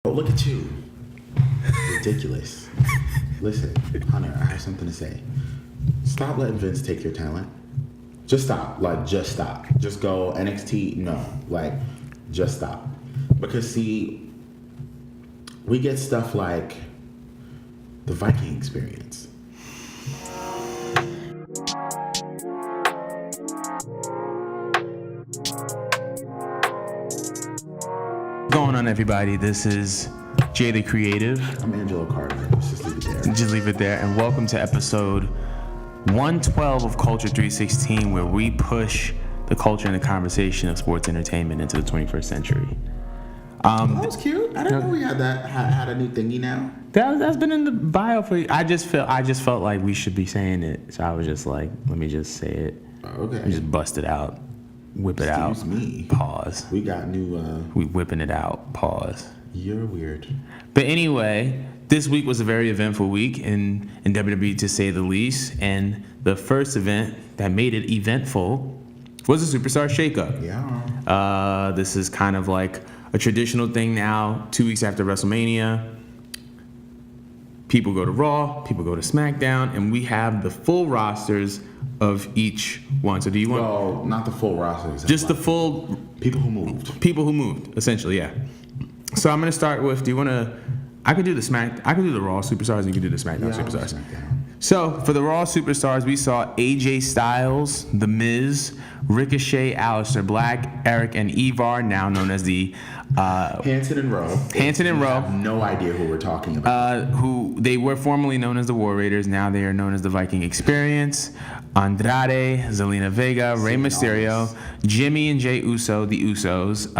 Oh, look at you. Ridiculous. Listen, Hunter, I have something to say. Stop letting Vince take your talent. Just stop. Like, just stop. Just go NXT. No. Like, just stop. Because, see, we get stuff like the Viking experience. What's going on, everybody? This is Jay the Creative. I'm Angelo Carter. Let's just leave it there. Just leave it there. And welcome to episode 112 of Culture 316, where we push the culture and the conversation of sports entertainment into the 21st century. That was cute. I didn't know we had a new thingy now. That's been in the bio for you. I just felt like we should be saying it. So I was just like, let me just say it. Okay. Just bust it out. Whip it out. Excuse me. Pause. We got new... We whipping it out. Pause. You're weird. But anyway, this week was a very eventful week in WWE, to say the least. And the first event that made it eventful was a Superstar Shakeup. Yeah. This is kind of like a traditional thing now. 2 weeks after WrestleMania, people go to Raw, people go to SmackDown, and we have the full rosters of each one. So do you want... Well, not the full rosters. Just the full... People who moved. People who moved, essentially, yeah. So I'm going to start with, do you want to... I could do the Raw Superstars, and you can do the SmackDown Superstars. So for the Raw Superstars, we saw AJ Styles, The Miz, Ricochet, Aleister Black, Eric, and Ivar, now known as the... Hanson and Rowe. Hanson and Rowe. I have no idea who we're talking about. Who they were formerly known as the War Raiders. Now they are known as the Viking Experience. Andrade, Zelina Vega, Rey Mysterio, Jimmy and Jey Uso, the Usos,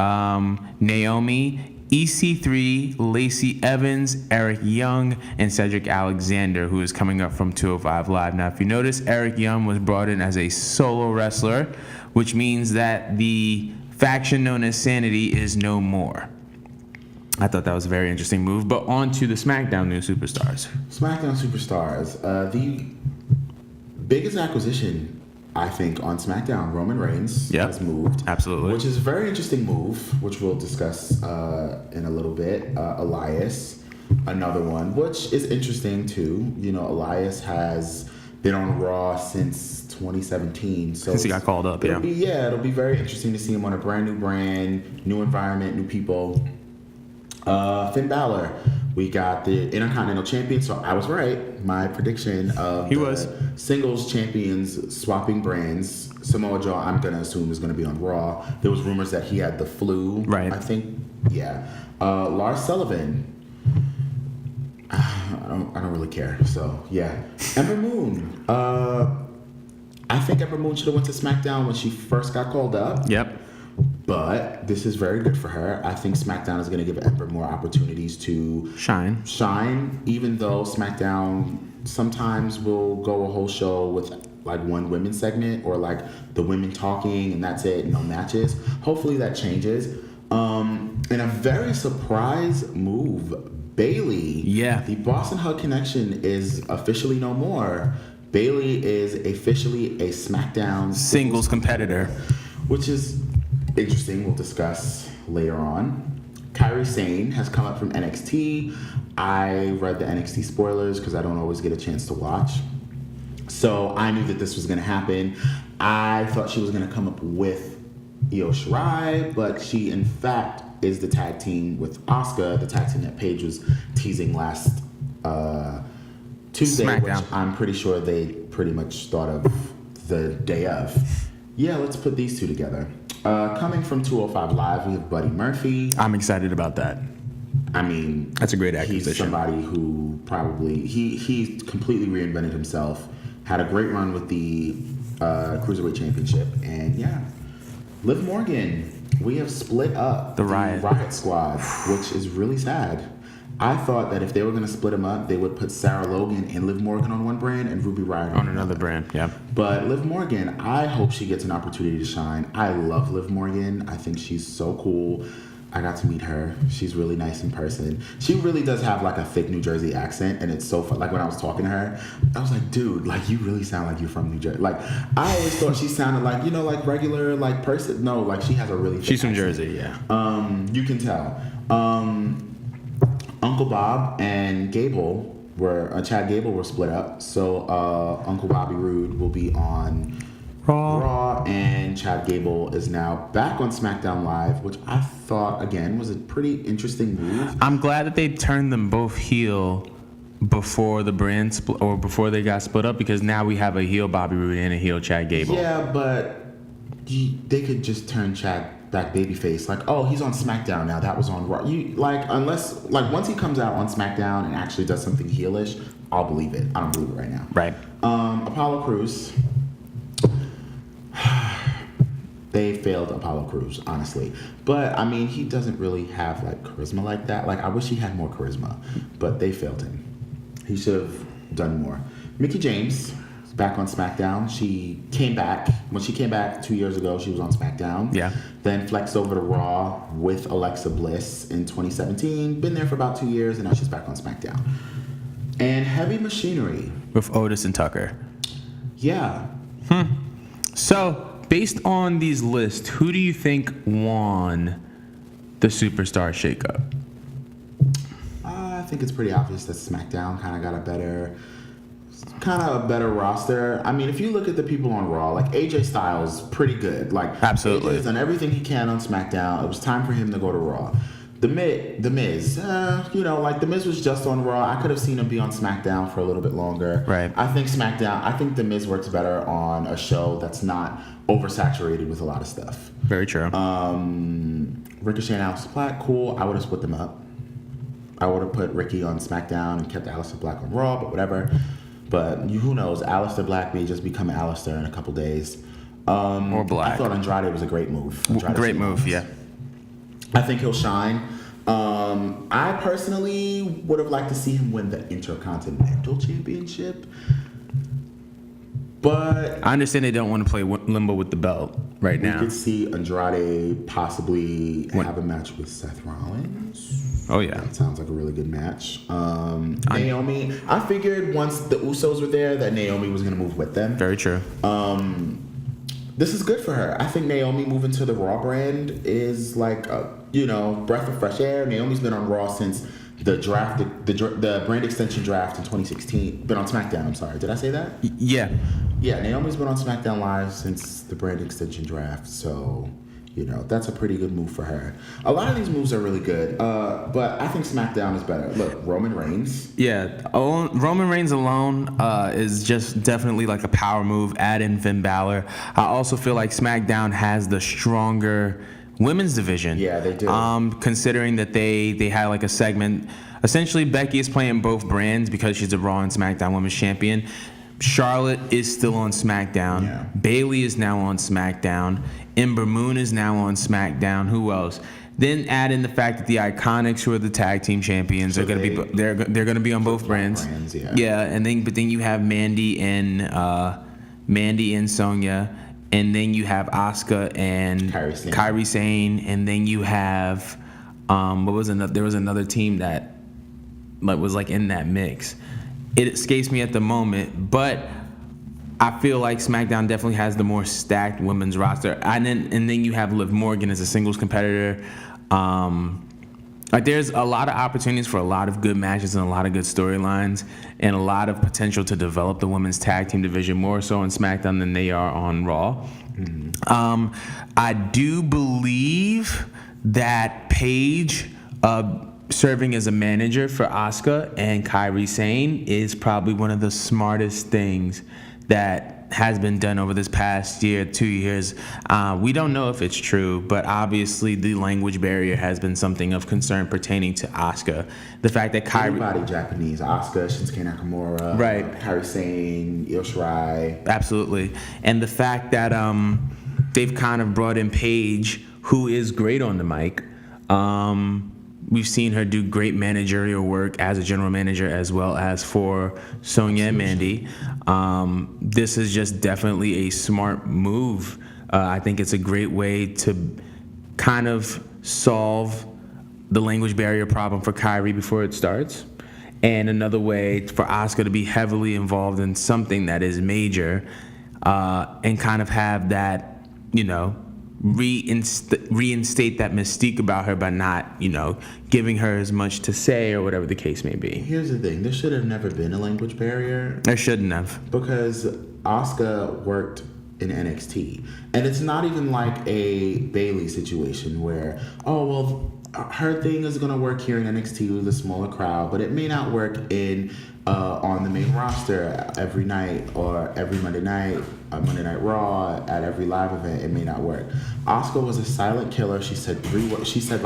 Naomi, EC3, Lacey Evans, Eric Young, and Cedric Alexander, who is coming up from 205 Live. Now, if you notice, Eric Young was brought in as a solo wrestler, which means that the faction known as Sanity is no more. I thought that was a very interesting move. But on to the SmackDown new superstars. SmackDown Superstars. The biggest acquisition, I think, on SmackDown, Roman Reigns has moved. Absolutely. Which is a very interesting move, which we'll discuss in a little bit. Elias, another one, which is interesting too. You know, Elias has been on Raw since 2017. So since he got called up, it'll be very interesting to see him on a brand new brand, new environment, new people. Finn Balor, we got the Intercontinental Champion, so I was right. My prediction of singles champions swapping brands. Samoa Joe, I'm going to assume, is going to be on Raw. There was rumors that he had the flu. Right. I think, yeah. Lars Sullivan, I don't really care, so yeah. Ember Moon, I think Ember Moon should have went to SmackDown when she first got called up. Yep. But this is very good for her. I think SmackDown is going to give Ember more opportunities to shine, even though SmackDown sometimes will go a whole show with like one women's segment or like the women talking and that's it, no matches. Hopefully that changes. In a very surprise move, Bayley. Yeah. The Boston Hug Connection is officially no more. Bayley is officially a SmackDown singles competitor, which is interesting. We'll discuss later on. Kairi Sane has come up from NXT. I read the NXT spoilers because I don't always get a chance to watch. So I knew that this was going to happen. I thought she was going to come up with Io Shirai, but she in fact is the tag team with Asuka, the tag team that Paige was teasing last Tuesday, SmackDown. Which I'm pretty sure they pretty much thought of the day of. Yeah, let's put these two together. Coming from 205 Live, we have Buddy Murphy. I'm excited about that. I mean, that's a great acquisition. He's somebody who probably he completely reinvented himself. Had a great run with the Cruiserweight Championship, and yeah, Liv Morgan. We have split up the Riot Squad, which is really sad. I thought that if they were going to split them up, they would put Sarah Logan and Liv Morgan on one brand and Ruby Riott on another brand. Yeah. But Liv Morgan, I hope she gets an opportunity to shine. I love Liv Morgan. I think she's so cool. I got to meet her. She's really nice in person. She really does have like a thick New Jersey accent, and it's so fun. Like when I was talking to her, I was like, dude, like you really sound like you're from New Jersey. Like I always thought she sounded like, you know, like regular like person. No, like she has a really thick She's from accent. Jersey, yeah. You can tell. Uncle Bob and Chad Gable were split up. So Uncle Bobby Roode will be on Raw, and Chad Gable is now back on SmackDown Live, which I thought, again, was a pretty interesting move. I'm glad that they turned them both heel before the brand split, or before they got split up, because now we have a heel Bobby Roode and a heel Chad Gable. Yeah, but they could just turn Chad back babyface. Like, oh, he's on SmackDown now. That was on Raw. Once he comes out on SmackDown and actually does something heelish, I'll believe it. I don't believe it right now. Right. Apollo Crews. They failed Apollo Crews, honestly. But, I mean, he doesn't really have, like, charisma like that. Like, I wish he had more charisma. But they failed him. He should have done more. Mickie James is back on SmackDown. She came back. When she came back 2 years ago, she was on SmackDown. Yeah. Then flexed over to Raw with Alexa Bliss in 2017. Been there for about 2 years, and now she's back on SmackDown. And Heavy Machinery. With Otis and Tucker. Yeah. So, based on these lists, who do you think won the Superstar Shakeup? I think it's pretty obvious that SmackDown kind of got a better roster. I mean, if you look at the people on Raw, like AJ Styles, pretty good. Like, absolutely, AJ's done everything he can on SmackDown. It was time for him to go to Raw. The Miz, The Miz was just on Raw. I could have seen him be on SmackDown for a little bit longer. Right. I think The Miz works better on a show that's not oversaturated with a lot of stuff. Very true. Ricochet and Aleister Black, cool. I would have split them up. I would have put Ricky on SmackDown and kept Aleister Black on Raw, but whatever. But who knows? Aleister Black may just become Aleister in a couple days. Or Black. I thought Andrade was a great move. Great move, yeah. I think he'll shine. I personally would have liked to see him win the Intercontinental Championship. But I understand they don't want to play limbo with the belt right now. We could see Andrade possibly have a match with Seth Rollins. Oh, yeah. That sounds like a really good match. Naomi, I figured once the Usos were there that Naomi was going to move with them. Very true. This is good for her. I think Naomi moving to the Raw brand is like a, breath of fresh air. Naomi's been on Raw since the draft, the brand extension draft in 2016. Been on SmackDown, I'm sorry. Did I say that? Yeah. Yeah, Naomi's been on SmackDown Live since the brand extension draft. So, that's a pretty good move for her. A lot of these moves are really good. But I think SmackDown is better. Look, Roman Reigns. Yeah, Roman Reigns alone is just definitely like a power move. Add in Finn Balor. I also feel like SmackDown has the stronger women's division. Yeah, they do. Considering that they had like a segment. Essentially, Becky is playing both brands because she's a Raw and SmackDown Women's Champion. Charlotte is still on SmackDown. Yeah. Bayley is now on SmackDown. Ember Moon is now on SmackDown. Who else? Then add in the fact that the Iconics, who are the tag team champions, are going to be they're going to be on both brands. Yeah, and then you have Mandy and Sonya, and then you have Asuka and Kairi Sane, and then you have there was another team that was like in that mix. It escapes me at the moment, but I feel like SmackDown definitely has the more stacked women's roster. And then you have Liv Morgan as a singles competitor. There's a lot of opportunities for a lot of good matches and a lot of good storylines and a lot of potential to develop the women's tag team division more so on SmackDown than they are on Raw. Mm-hmm. I do believe that Paige serving as a manager for Asuka and Kairi Sane is probably one of the smartest things that has been done over this past 2 years. We don't know if it's true, but obviously the language barrier has been something of concern pertaining to Asuka. The fact that Kairi... Everybody Japanese. Asuka, Shinsuke Nakamura, right. Kairi Sane, Io Shirai. Absolutely. And the fact that they've kind of brought in Paige, who is great on the mic. We've seen her do great managerial work as a general manager as well as for Sonya and Mandy. This is just definitely a smart move. I think it's a great way to kind of solve the language barrier problem for Kairi before it starts. And another way for Asuka to be heavily involved in something that is major and kind of have that, reinstate that mystique about her by not, giving her as much to say or whatever the case may be. Here's the thing. There should have never been a language barrier. There shouldn't have. Because Asuka worked in NXT. And it's not even like a Bayley situation where, her thing is going to work here in NXT with a smaller crowd, but it may not work on the main roster every night or every Monday night, Monday Night Raw, at every live event. It may not work. Asuka was a silent killer. She said 3 words. She said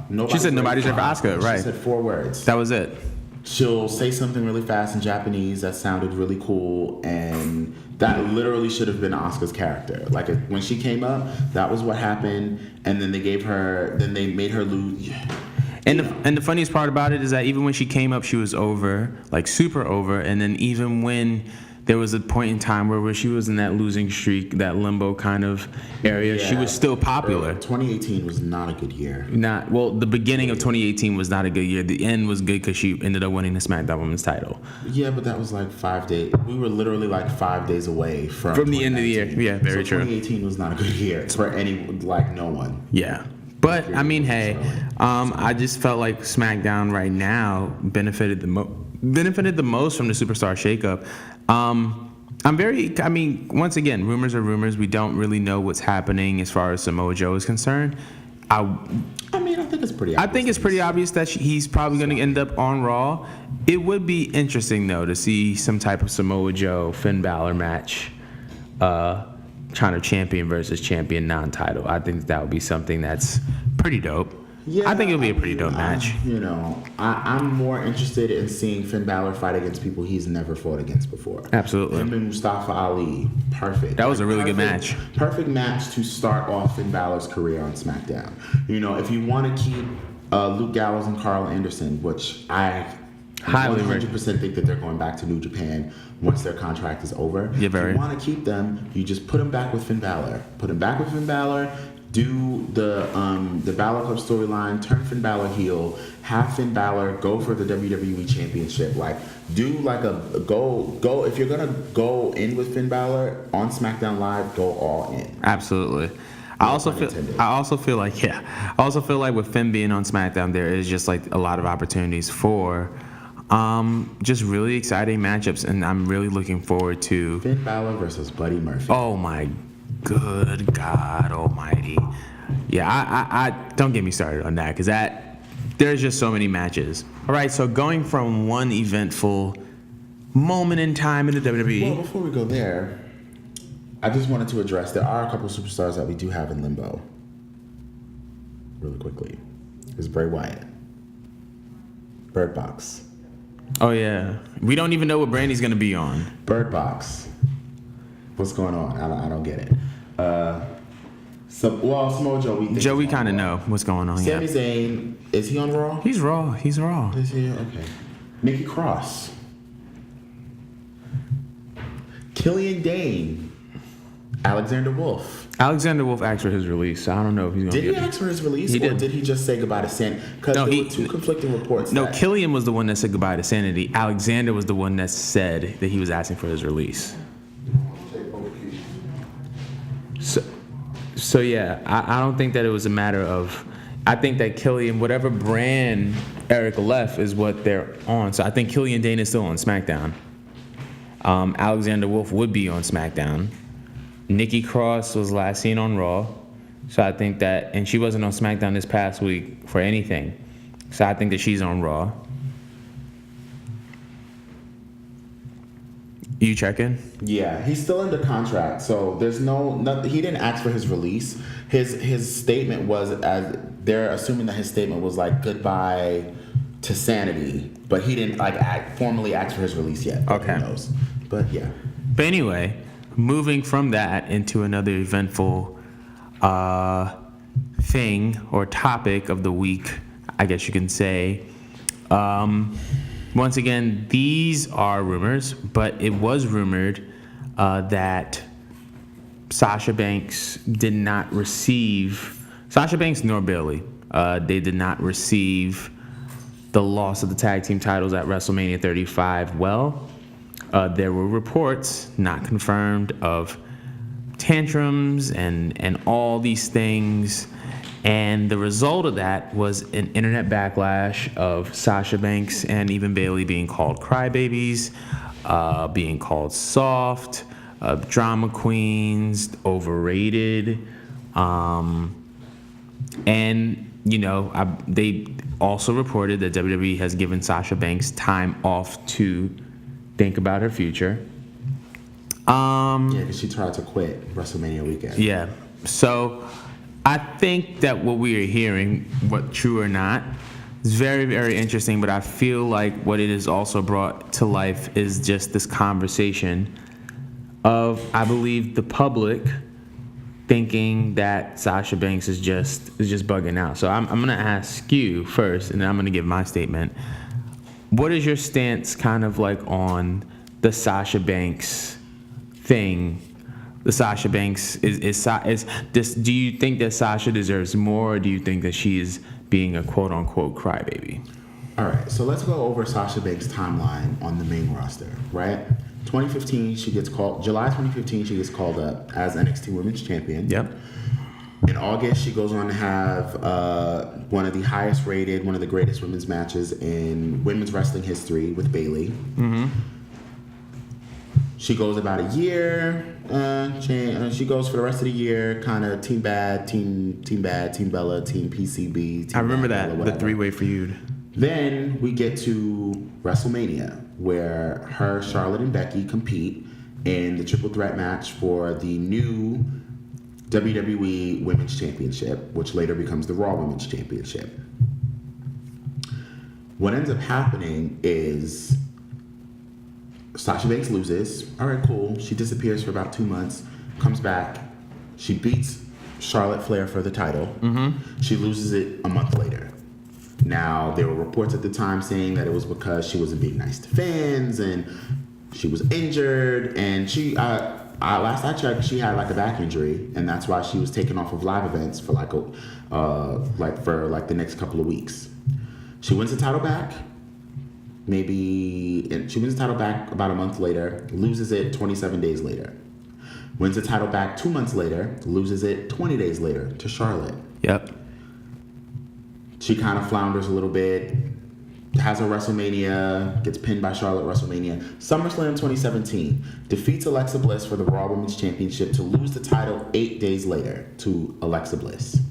nobody's ready for Asuka, right? She said 4 words. That was it. She'll say something really fast in Japanese that sounded really cool, and that literally should have been Asuka's character. Like when she came up, that was what happened, and then they made her lose. And the funniest part about it is that even when she came up, she was over, like super over, and then even when there was a point in time where she was in that losing streak, that limbo kind of area, she was still popular. 2018 was not a good year. The beginning of 2018 was not a good year. The end was good because she ended up winning the SmackDown Women's title. Yeah, but that was like 5 days. We were literally like 5 days away from the end of the year. Yeah, very true. 2018 was not a good year for no one. Yeah. But I mean, hey, I just felt like SmackDown right now benefited the most from the superstar shakeup. Once again, rumors are rumors. We don't really know what's happening as far as Samoa Joe is concerned. I think it's pretty obvious. I think it's pretty obvious that he's probably going to end up on Raw. It would be interesting, though, to see some type of Samoa Joe Finn Balor match. China champion versus champion non-title. I think that would be something that's pretty dope. Yeah, I think it'll be a pretty dope match. I'm more interested in seeing Finn Balor fight against people he's never fought against before. Absolutely. Him and Mustafa Ali, perfect. That was a really good match. Perfect match to start off Finn Balor's career on SmackDown. If you want to keep Luke Gallows and Carl Anderson, which I highly 100% think that they're going back to New Japan once their contract is over. Yeah, if you want to keep them, you just put them back with Finn Balor. Do the Balor Club storyline, turn Finn Balor heel, have Finn Balor go for the WWE Championship. Go if you're gonna go in with Finn Balor on SmackDown Live, go all in. Absolutely. I also feel like with Finn being on SmackDown, there is just like a lot of opportunities for just really exciting matchups, and I'm really looking forward to Finn Balor versus Buddy Murphy. Oh my good God Almighty! Yeah, I don't get me started on that because there's just so many matches. All right, so going from one eventful moment in time in the WWE. Well, before we go there, I just wanted to address there are a couple superstars that we do have in limbo. Really quickly, there's Bray Wyatt, Bird Box. Oh yeah, we don't even know what brand he's gonna be on. Bird Box. What's going on? I don't get it. Samoa Joe. We kind of know what's going on. Sami Zayn, is he on Raw? He's Raw. Is he? Okay. Nikki Cross. Killian Dane. Alexander Wolf. Alexander Wolf asked for his release. So I don't know if he's going to Did he ask for his release? Or did he just say goodbye to Sanity? Because there were two conflicting reports. No, Killian was the one that said goodbye to Sanity. Alexander was the one that said that he was asking for his release. So yeah, I don't think that it was a matter of... I think that Killian, whatever brand Eric left is what they're on. So I think Killian Dane is still on SmackDown. Alexander Wolf would be on SmackDown. Nikki Cross was last seen on Raw. So I think that... And she wasn't on SmackDown this past week for anything. So I think that she's on Raw. You checking? Yeah, he's still under contract, so there's nothing. He didn't ask for his release. His statement was, as they're assuming that his statement was like goodbye to Sanity, but he didn't formally ask for his release yet. Okay. Who knows? But yeah. But anyway, moving from that into another eventful thing or topic of the week, I guess you can say. Once again, these are rumors, but it was rumored that Sasha Banks nor Bayley, they did not receive the loss of the tag team titles at WrestleMania 35. Well, there were reports, not confirmed, of tantrums and all these things. And the result of that was an internet backlash of Sasha Banks and even Bailey being called crybabies, being called soft, drama queens, overrated. And, they also reported that WWE has given Sasha Banks time off to think about her future. Because she tried to quit WrestleMania weekend. Yeah. So I think that what we are hearing, what true or not, is very, very interesting. But I feel like what it has also brought to life is just this conversation of, I believe, the public thinking that Sasha Banks is just bugging out. So I'm gonna ask you first, and then I'm gonna give my statement. What is your stance, kind of like, on the Sasha Banks thing? The Sasha Banks is this. Do you think that Sasha deserves more, or do you think that she is being a quote unquote crybaby? All right, so let's go over Sasha Banks' timeline on the main roster, right? 2015, July 2015, she gets called up as NXT Women's Champion. Yep. In August, she goes on to have one of the highest rated, one of the greatest women's matches in women's wrestling history with Bailey. Mm-hmm. She goes about a year. She goes for the rest of the year, kind of Team Bad, Team Bad, Team Bella, Team PCB. Team I remember Bad, that, Bella, the three-way feud. Then we get to WrestleMania, where her, Charlotte, and Becky compete in the triple threat match for the new WWE Women's Championship, which later becomes the Raw Women's Championship. What ends up happening is Sasha Banks loses. All right, cool. She disappears for about 2 months, comes back. She beats Charlotte Flair for the title. Mm-hmm. She loses it a month later. Now, there were reports at the time saying that it was because she wasn't being nice to fans and she was injured. And she, last I checked, she had like a back injury, and that's why she was taken off of live events for the next couple of weeks. She wins the title back. She wins the title back about a month later, loses it 27 days later. Wins the title back 2 months later, loses it 20 days later to Charlotte. Yep. She kind of flounders a little bit, has a WrestleMania, gets pinned by Charlotte WrestleMania. SummerSlam 2017, defeats Alexa Bliss for the Raw Women's Championship to lose the title 8 days later to Alexa Bliss.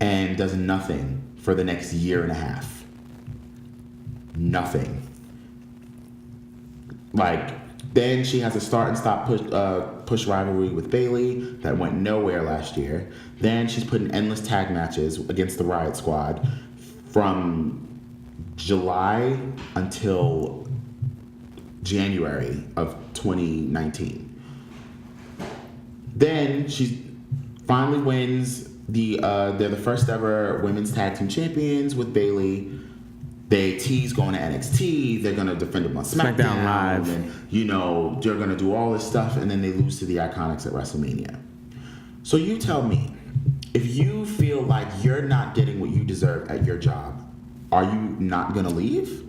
And does nothing for the next year and a half. Nothing. Then she has a start and stop push rivalry with Bailey that went nowhere last year. Then she's put in endless tag matches against the Riot Squad from July until January of 2019. Then she finally wins they're the first ever women's tag team champions with Bailey. They tease going to NXT. They're going to defend them on SmackDown Live. And, they're going to do all this stuff, and then they lose to the Iconics at WrestleMania. So you tell me, if you feel like you're not getting what you deserve at your job, are you not going to leave?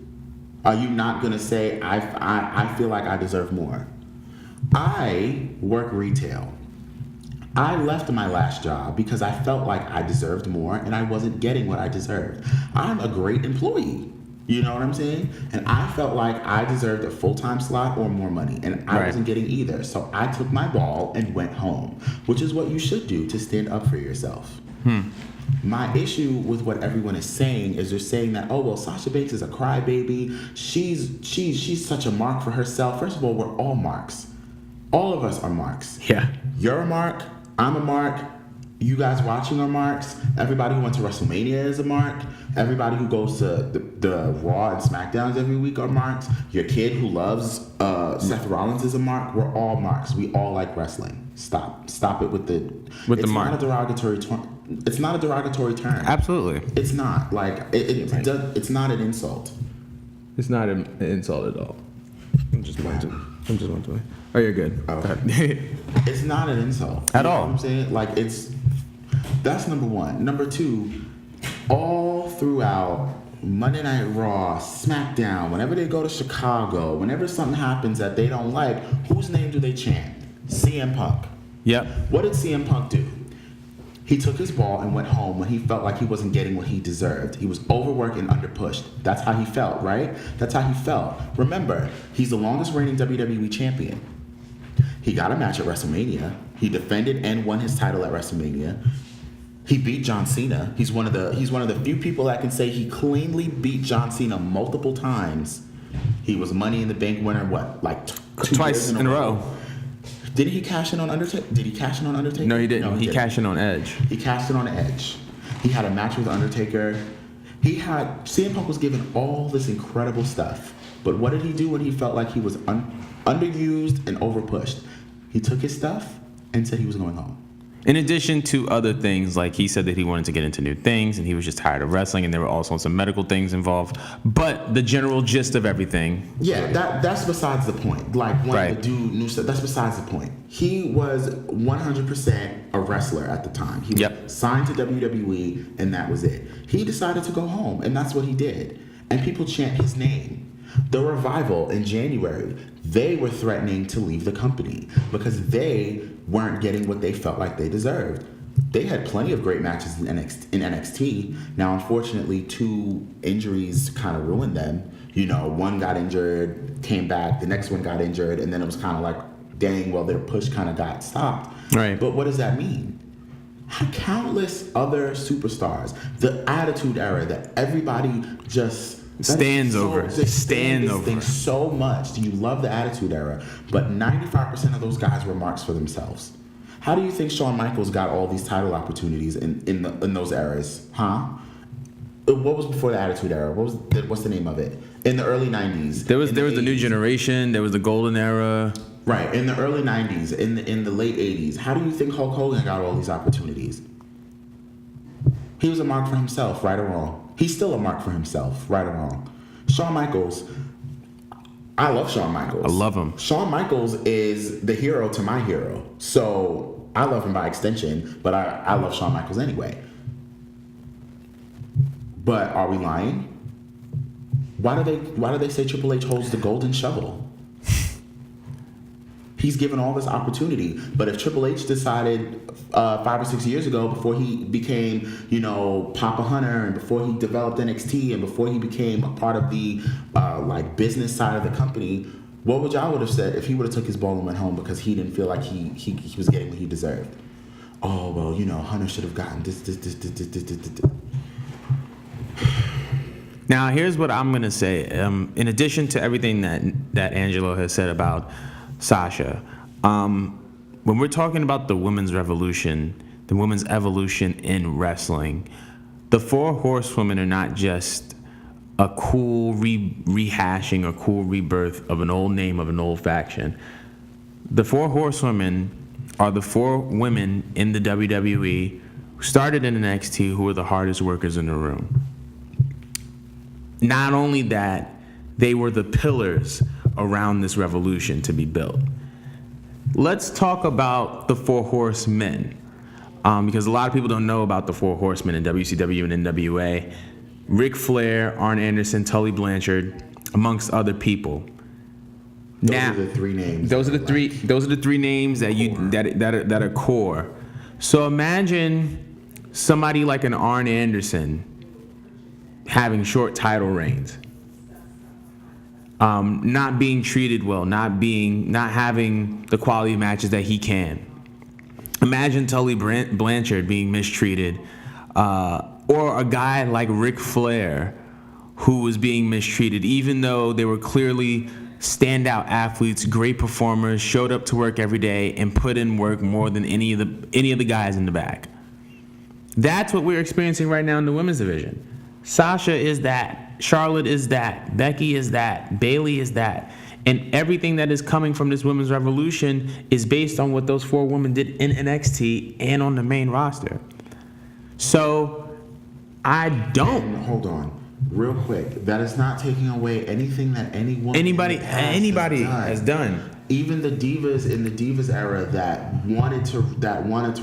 Are you not going to say, I feel like I deserve more? I work retail. I left my last job because I felt like I deserved more and I wasn't getting what I deserved. I'm a great employee. You know what I'm saying? And I felt like I deserved a full-time slot or more money, and I wasn't getting either. So I took my ball and went home, which is what you should do to stand up for yourself. My issue with what everyone is saying is they're saying that, oh, well, Sasha Banks is a crybaby. She's such a mark for herself. First of all, we're all marks. All of us are marks. Yeah. You're a mark. I'm a mark. You guys watching are marks. Everybody who went to WrestleMania is a mark. Everybody who goes to the Raw and SmackDowns every week are marks. Your kid who loves Seth Rollins is a mark. We're all marks. We all like wrestling. Stop it with the mark. It's not a derogatory term. Absolutely. It's not. It's not an insult. It's not an insult at all. I'm just one to. Oh, you're good. Oh. Go ahead. It's not an insult. At all. You know what I'm saying? That's number one. Number two, all throughout Monday Night Raw, SmackDown, whenever they go to Chicago, whenever something happens that they don't like, whose name do they chant? CM Punk. Yep. What did CM Punk do? He took his ball and went home when he felt like he wasn't getting what he deserved. He was overworked and underpushed. That's how he felt, right? That's how he felt. Remember, he's the longest reigning WWE champion. He got a match at WrestleMania. He defended and won his title at WrestleMania. He beat John Cena. He's one of the few people that can say he cleanly beat John Cena multiple times. He was Money in the Bank winner, twice in a row. Did he cash in on Undertaker? No, he didn't. He cashed in on Edge. He cashed in on Edge. He had a match with Undertaker. CM Punk was given all this incredible stuff. But what did he do when he felt like he was underused and overpushed? He took his stuff and said he was going home. In addition to other things, like he said that he wanted to get into new things and he was just tired of wrestling, and there were also some medical things involved. But the general gist of everything. Yeah, that's besides the point. Like, wanting to do new stuff, that's besides the point. He was 100% a wrestler at the time. He was signed to WWE, and that was it. He decided to go home, and that's what he did. And people chant his name. The Revival in January, they were threatening to leave the company because they weren't getting what they felt like they deserved. They had plenty of great matches in NXT. Now, unfortunately, 2 injuries kind of ruined them. One got injured, came back, the next one got injured, and then it was kind of like, dang, well, their push kind of got stopped. Right. But what does that mean? Countless other superstars, the Attitude Era that everybody just... Stands over so much. Do you love the Attitude Era? But 95% of those guys were marks for themselves. How do you think Shawn Michaels got all these title opportunities in those eras? Huh? What was before the Attitude Era? What's the name of it? In the early 90s. There was the New Generation. There was the Golden Era. Right. In the early 90s. In the late 80s. How do you think Hulk Hogan got all these opportunities? He was a mark for himself, right or wrong. He's still a mark for himself, right or wrong. Shawn Michaels, I love Shawn Michaels. I love him. Shawn Michaels is the hero to my hero. So I love him by extension, but I love Shawn Michaels anyway. But are we lying? Why do they say Triple H holds the golden shovel? He's given all this opportunity, but if Triple H decided 5 or 6 years ago, before he became, Papa Hunter, and before he developed NXT, and before he became a part of the business side of the company, what would y'all have said if he would have took his ball and went home because he didn't feel like he was getting what he deserved? Oh well, Hunter should have gotten this. Now here's what I'm gonna say. In addition to everything that Angelo has said about Sasha, when we're talking about the women's revolution, the women's evolution in wrestling, the 4 horsewomen are not just a cool rehashing or cool rebirth of an old name of an old faction. The 4 horsewomen are the 4 women in the WWE who started in NXT, who were the hardest workers in the room. Not only that, they were the pillars around this revolution to be built. Let's talk about the 4 horsemen, because a lot of people don't know about the 4 horsemen in WCW and NWA. Ric Flair, Arn Anderson, Tully Blanchard, amongst other people. Those are the 3 names. Those are the 3 names that are core. So imagine somebody like an Arn Anderson having short title reigns. Not being treated well, not having the quality of matches that he can. Imagine Tully Blanchard being mistreated, or a guy like Ric Flair who was being mistreated, even though they were clearly standout athletes, great performers, showed up to work every day and put in work more than any of the guys in the back. That's what we're experiencing right now in the women's division. Sasha is that. Charlotte is that. Becky is that. Bayley is that. And everything that is coming from this women's revolution is based on what those 4 women did in NXT and on the main roster. So, I don't. Hold on. Real quick. That is not taking away anything that anybody has done. even the divas in the divas era that wanted to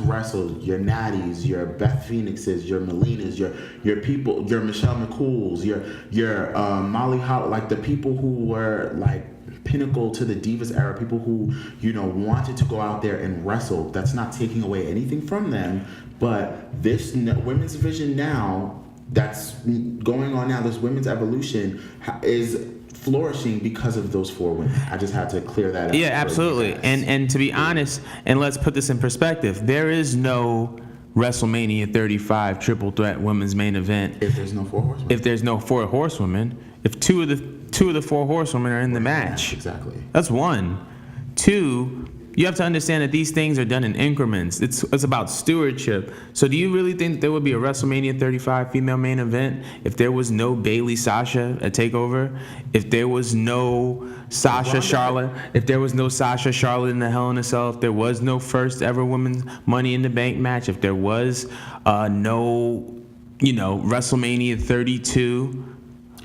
wrestle, your Natties, your Beth Phoenixes, your Melinas, your people, your Michelle McCools, your Molly Holly, like the people who were like pinnacle to the divas era, people who wanted to go out there and wrestle. That's not taking away anything from them, but this women's division now that's going on now, this women's evolution is flourishing because of those 4 women. I just had to clear that up. Yeah, absolutely. And to be honest, and let's put this in perspective, there is no WrestleMania 35 triple threat women's main event if there's no 4 horsewomen. If there's no 4 horsewomen, if two of the 4 horsewomen are in the match. Exactly. That's 1. 2, you have to understand that these things are done in increments. It's about stewardship. So do you really think that there would be a WrestleMania 35 female main event if there was no Bayley Sasha at TakeOver? If there was no Sasha Charlotte? If there was no Sasha Charlotte in the Hell in a Cell? If there was no first ever women's Money in the Bank match? If there was no WrestleMania 32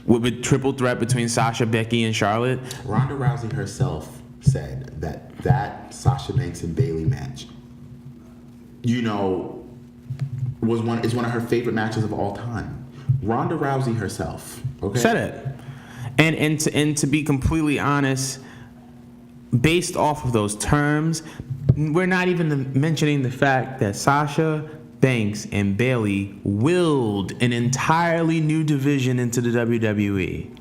with a triple threat between Sasha, Becky, and Charlotte? Ronda Rousey herself said that Sasha Banks and Bayley match, is one of her favorite matches of all time. Ronda Rousey herself, okay, said it, and to be completely honest, based off of those terms, we're not even mentioning the fact that Sasha Banks and Bayley willed an entirely new division into the WWE.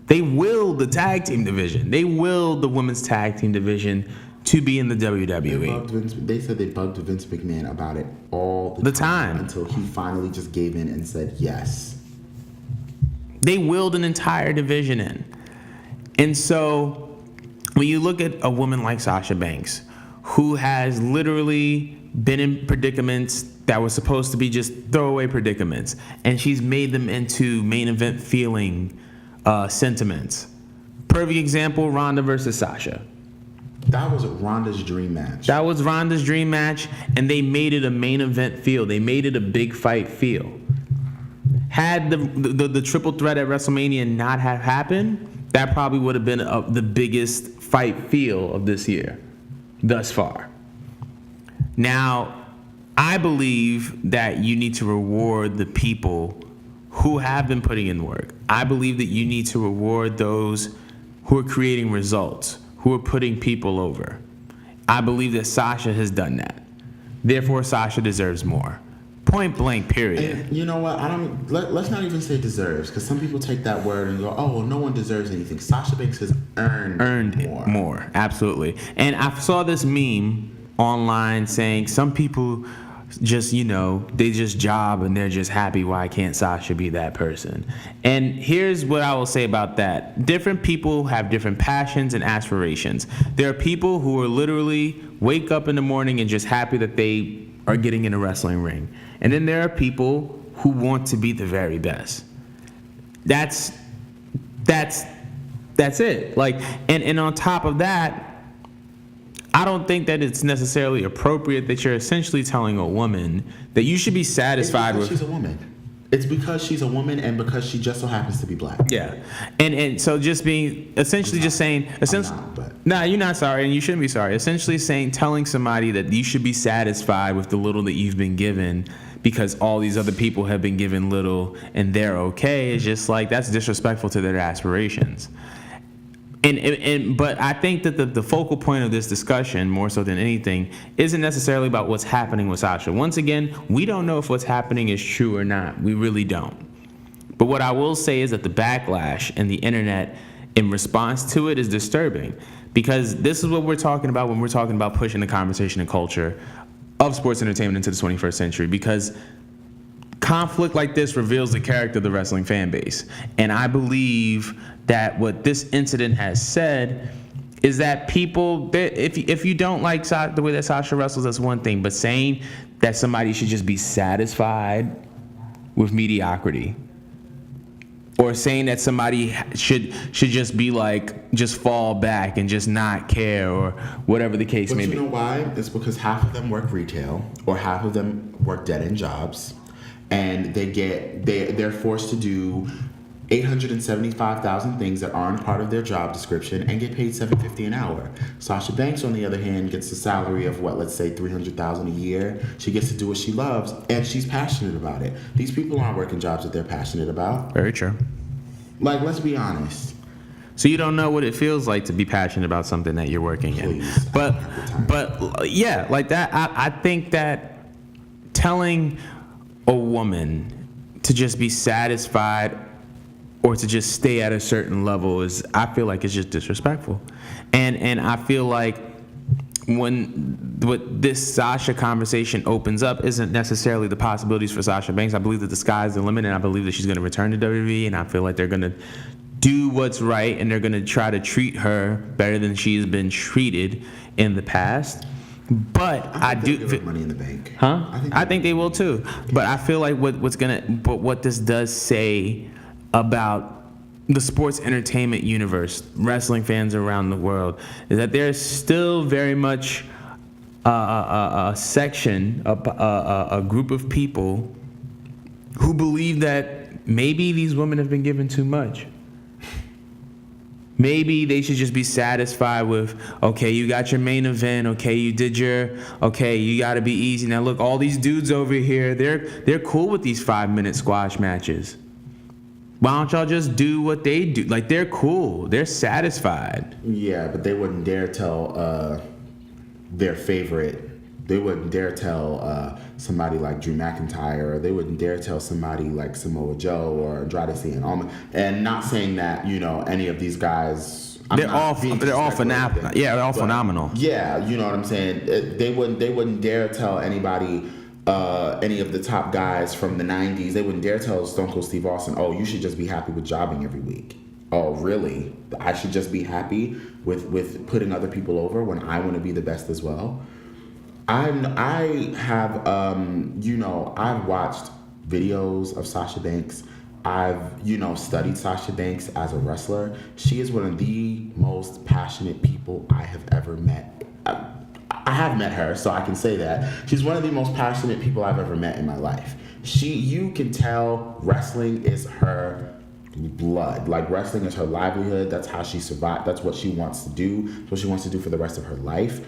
They willed the tag team division. They willed the women's tag team division to be in the WWE. They said they bugged Vince McMahon about it all the time until he finally just gave in and said yes. They willed an entire division in. And so when you look at a woman like Sasha Banks, who has literally been in predicaments that were supposed to be just throwaway predicaments, and she's made them into main event feeling sentiments. Perfect example, Ronda versus Sasha. That was Ronda's dream match. That was Ronda's dream match, and they made it a main event feel. They made it a big fight feel. Had the triple threat at WrestleMania not have happened, that probably would have been the biggest fight feel of this year thus far. Now, I believe that you need to reward the people who have been putting in work. I believe that you need to reward those who are creating results, who are putting people over. I believe that Sasha has done that. Therefore, Sasha deserves more. Point blank, period. And you know what? Let's not even say deserves, because some people take that word and go, oh, well, no one deserves anything. Sasha Banks has earned more. Absolutely. And I saw this meme online saying some people just, they just job and they're just happy. Why can't Sasha be that person? And here's what I will say about that. Different people have different passions and aspirations. There are people who are literally wake up in the morning and just happy that they are getting in a wrestling ring. And then there are people who want to be the very best. That's it. Like, and on top of that, I don't think that it's necessarily appropriate that you're essentially telling a woman that you should be satisfied with. She's a woman. It's because she's a woman and because she just so happens to be black. Yeah, and so just being essentially just saying essentially. No, you're not sorry, and you shouldn't be sorry. Essentially telling somebody that you should be satisfied with the little that you've been given because all these other people have been given little and they're okay is just like, that's disrespectful to their aspirations. But I think that the focal point of this discussion, more so than anything, isn't necessarily about what's happening with Sasha. Once again, we don't know if what's happening is true or not. We really don't. But what I will say is that the backlash and the internet in response to it is disturbing, because this is what we're talking about when we're talking about pushing the conversation and culture of sports entertainment into the 21st century, because conflict like this reveals the character of the wrestling fan base. And I believe that what this incident has said is that people, if you don't like the way that Sasha wrestles, that's one thing. But saying that somebody should just be satisfied with mediocrity, or saying that somebody should just be like, just fall back and just not care, or whatever the case may be. But you know why? It's because half of them work retail, or half of them work dead-end jobs. And they're forced to do 875,000 things that aren't part of their job description and get paid $750 an hour. Sasha Banks, on the other hand, gets a salary of let's say $300,000 a year. She gets to do what she loves, and she's passionate about it. These people aren't working jobs that they're passionate about. Very true. Like, let's be honest. So you don't know what it feels like to be passionate about something that you're working in. But yeah, like that. I think that telling a woman to just be satisfied or to just stay at a certain level I feel like it's just disrespectful. And I feel like what this Sasha conversation opens up isn't necessarily the possibilities for Sasha Banks. I believe that the sky's the limit, and I believe that she's going to return to WWE, and I feel like they're going to do what's right, and they're going to try to treat her better than she's been treated in the past. But I do give her money in the bank. Huh? I think they will too. But I feel like what this does say about the sports entertainment universe, wrestling fans around the world, is that there's still very much a section, a group of people who believe that maybe these women have been given too much. Maybe they should just be satisfied with, okay, you got your main event, okay, you got to be easy. Now look, all these dudes over here, they're cool with these 5-minute squash matches. Why don't y'all just do what they do? Like, they're cool. They're satisfied. Yeah, but they wouldn't dare tell their favorite. They wouldn't dare tell somebody like Drew McIntyre, or they wouldn't dare tell somebody like Samoa Joe or Andrade Cien Almas. And not saying that, any of these guys. They're all phenomenal. Yeah, they're all phenomenal. Yeah, you know what I'm saying. They wouldn't dare tell anybody. Any of the top guys from the 90s, they wouldn't dare tell Stone Cold Steve Austin, oh, you should just be happy with jobbing every week. Oh, really? I should just be happy with putting other people over when I want to be the best as well? I have, I've watched videos of Sasha Banks. I've, studied Sasha Banks as a wrestler. She is one of the most passionate people I have ever met. I have met her, so I can say that. She's one of the most passionate people I've ever met in my life. You can tell wrestling is her blood. Like, wrestling is her livelihood. That's how she survived. That's what she wants to do. That's what she wants to do for the rest of her life.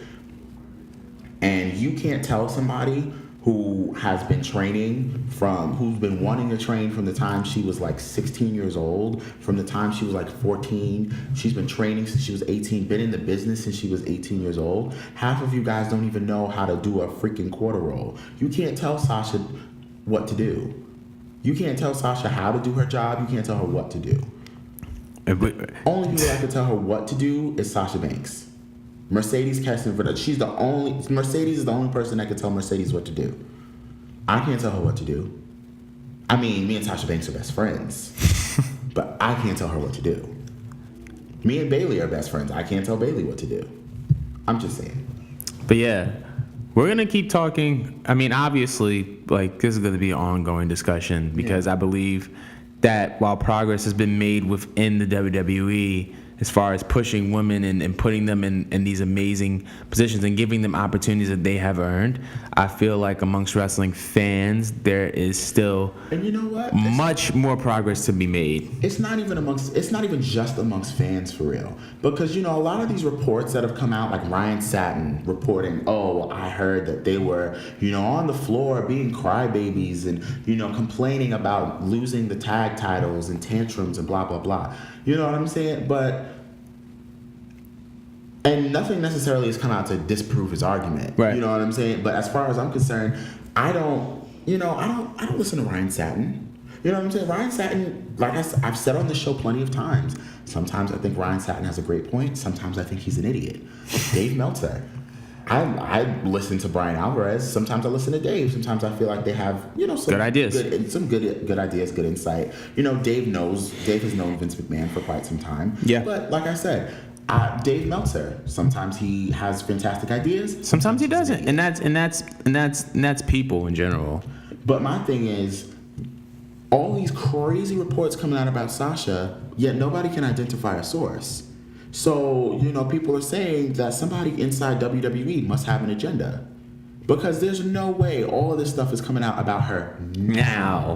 And you can't tell somebody who has been who's been wanting to train from the time she was like 16 years old, from the time she was like 14. She's been training since she was 18, been in the business since she was 18 years old. Half of you guys don't even know how to do a freaking quarter roll. You can't tell Sasha what to do. You can't tell Sasha how to do her job. You can't tell her what to do. Only people that can tell her what to do is Sasha Banks. Mercedes Martinez, Mercedes is the only person that can tell Mercedes what to do. I can't tell her what to do. I mean, me and Sasha Banks are best friends, but I can't tell her what to do. Me and Bailey are best friends. I can't tell Bailey what to do. I'm just saying. But yeah, we're going to keep talking. I mean, obviously, like, this is going to be an ongoing discussion because I believe that while progress has been made within the WWE, as far as pushing women and putting them in these amazing positions and giving them opportunities that they have earned, I feel like amongst wrestling fans, there is still much more progress to be made. It's not even just amongst fans, for real. Because, a lot of these reports that have come out, like Ryan Satin reporting, oh, I heard that they were, on the floor being crybabies and, complaining about losing the tag titles and tantrums and blah, blah, blah. You know what I'm saying? And nothing necessarily has come out to disprove his argument. Right. You know what I'm saying? But as far as I'm concerned, I don't listen to Ryan Satin. You know what I'm saying? Ryan Satin, like I've said on this show plenty of times, sometimes I think Ryan Satin has a great point. Sometimes I think he's an idiot. Dave Meltzer. I listen to Brian Alvarez. Sometimes I listen to Dave. Sometimes I feel like they have, some good ideas, good ideas, good insight. Dave has known Vince McMahon for quite some time. Yeah. But like I said, Dave Meltzer. Sometimes he has fantastic ideas. Sometimes he doesn't, and that's people in general. But my thing is, all these crazy reports coming out about Sasha, yet nobody can identify a source. So, people are saying that somebody inside WWE must have an agenda. Because there's no way all of this stuff is coming out about her now.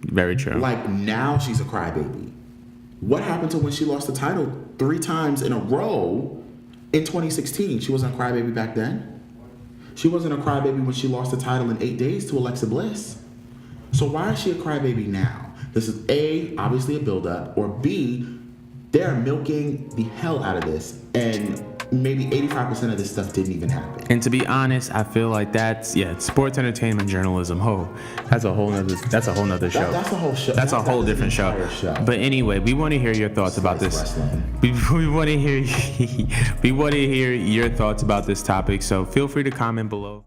Very true. Like, now she's a crybaby. What happened to when she lost the title 3 times in a row in 2016? She wasn't a crybaby back then. She wasn't a crybaby when she lost the title in 8 days to Alexa Bliss. So why is she a crybaby now? This is A, obviously a build-up, or B, they're milking the hell out of this, and maybe 85% of this stuff didn't even happen. And to be honest, I feel like that's sports entertainment journalism. That's a whole nother show. That's a whole show. That's a whole different show. But anyway, we want to hear your thoughts about this. We want to hear your thoughts about this topic. So feel free to comment below.